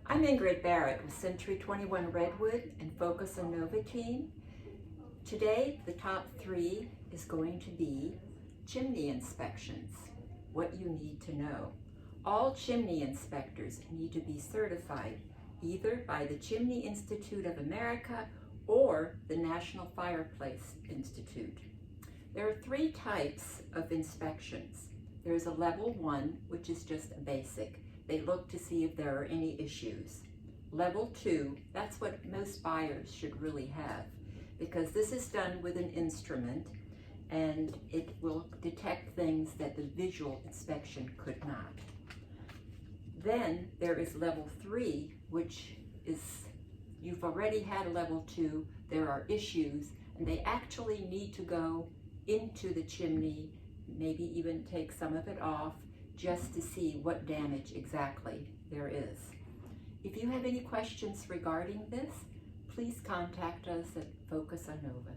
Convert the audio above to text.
I'm Ingrid Barrett with Century 21 Redwood and Focus on Nova team. Today, the top 3 is going to be chimney inspections, what you need to know. All chimney inspectors need to be certified either by the Chimney Institute of America or the National Fireplace Institute. There are 3 types of inspections. There's a level 1, which is just a basic. They look to see if there are any issues. Level 2, that's what most buyers should really have, because this is done with an instrument and it will detect things that the visual inspection could not. Then there is level 3, which is, you've already had a level 2, there are issues, and they actually need to go into the chimney, maybe even take some of it off, just to see what damage exactly there is. If you have any questions regarding this, please contact us at Focus on Nova.